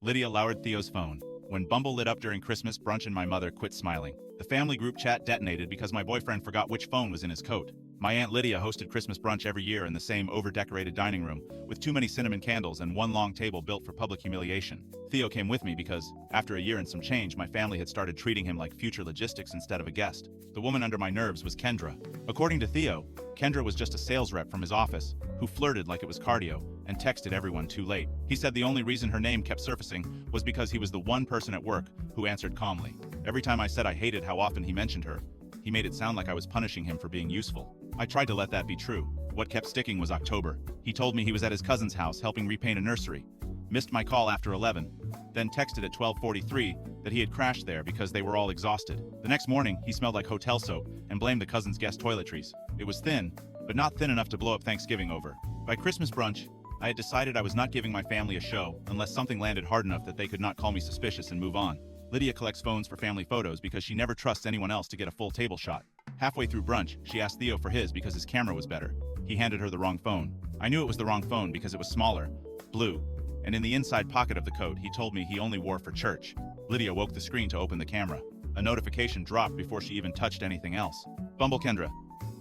Lydia lowered Theo's phone. When Bumble lit up during Christmas brunch and my mother quit smiling. The family group chat detonated because my boyfriend forgot which phone was in his coat. My Aunt Lydia hosted Christmas brunch every year in the same over-decorated dining room, with too many cinnamon candles and one long table built for public humiliation. Theo came with me because, after a year and some change, my family had started treating him like future logistics instead of a guest. The woman under my nerves was Kendra. According to Theo, Kendra was just a sales rep from his office, who flirted like it was cardio, and texted everyone too late. He said the only reason her name kept surfacing was because he was the one person at work who answered calmly. Every time I said I hated how often he mentioned her, he made it sound like I was punishing him for being useful. I tried to let that be true. What kept sticking was October. He told me he was at his cousin's house helping repaint a nursery. Missed my call after 11, then texted at 12:43 that he had crashed there because they were all exhausted. The next morning, he smelled like hotel soap and blamed the cousin's guest toiletries. It was thin, but not thin enough to blow up Thanksgiving over. By Christmas brunch, I had decided I was not giving my family a show unless something landed hard enough that they could not call me suspicious and move on. Lydia collects phones for family photos because she never trusts anyone else to get a full table shot. Halfway through brunch, she asked Theo for his because his camera was better. He handed her the wrong phone. I knew it was the wrong phone because it was smaller, blue, and in the inside pocket of the coat he told me he only wore for church. Lydia woke the screen to open the camera. A notification dropped before she even touched anything else. Bumble Kendra.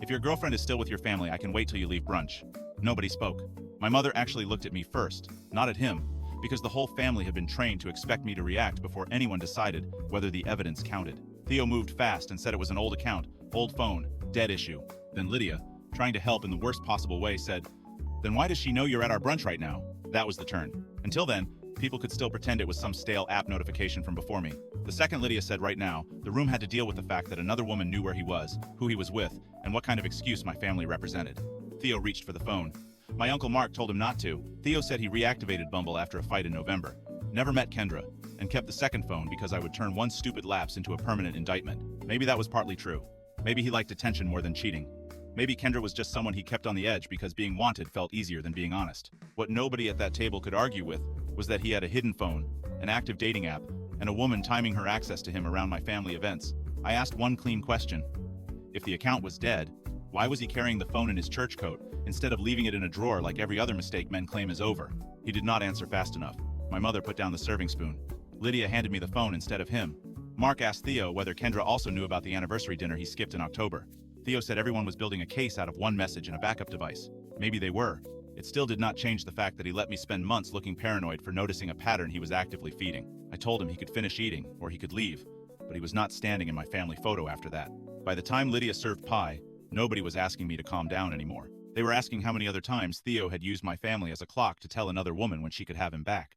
If your girlfriend is still with your family, I can wait till you leave brunch. Nobody spoke. My mother actually looked at me first, not at him, because the whole family had been trained to expect me to react before anyone decided whether the evidence counted. Theo moved fast and said it was an old account, old phone, dead issue. Then Lydia, trying to help in the worst possible way, said, "Then why does she know you're at our brunch right now?" That was the turn. Until then, people could still pretend it was some stale app notification from before me. The second Lydia said right now, the room had to deal with the fact that another woman knew where he was, who he was with, and what kind of excuse my family represented. Theo reached for the phone. My uncle Mark told him not to. Theo said he reactivated Bumble after a fight in November. Never met Kendra, and kept the second phone because I would turn one stupid lapse into a permanent indictment. Maybe that was partly true. Maybe he liked attention more than cheating. Maybe Kendra was just someone he kept on the edge because being wanted felt easier than being honest. What nobody at that table could argue with was that he had a hidden phone, an active dating app, and a woman timing her access to him around my family events. I asked one clean question. If the account was dead, why was he carrying the phone in his church coat instead of leaving it in a drawer like every other mistake men claim is over? He did not answer fast enough. My mother put down the serving spoon. Lydia handed me the phone instead of him. Mark asked Theo whether Kendra also knew about the anniversary dinner he skipped in October. Theo said everyone was building a case out of one message and a backup device. Maybe they were. It still did not change the fact that he let me spend months looking paranoid for noticing a pattern he was actively feeding. I told him he could finish eating, or he could leave, but he was not standing in my family photo after that. By the time Lydia served pie, nobody was asking me to calm down anymore. They were asking how many other times Theo had used my family as a clock to tell another woman when she could have him back.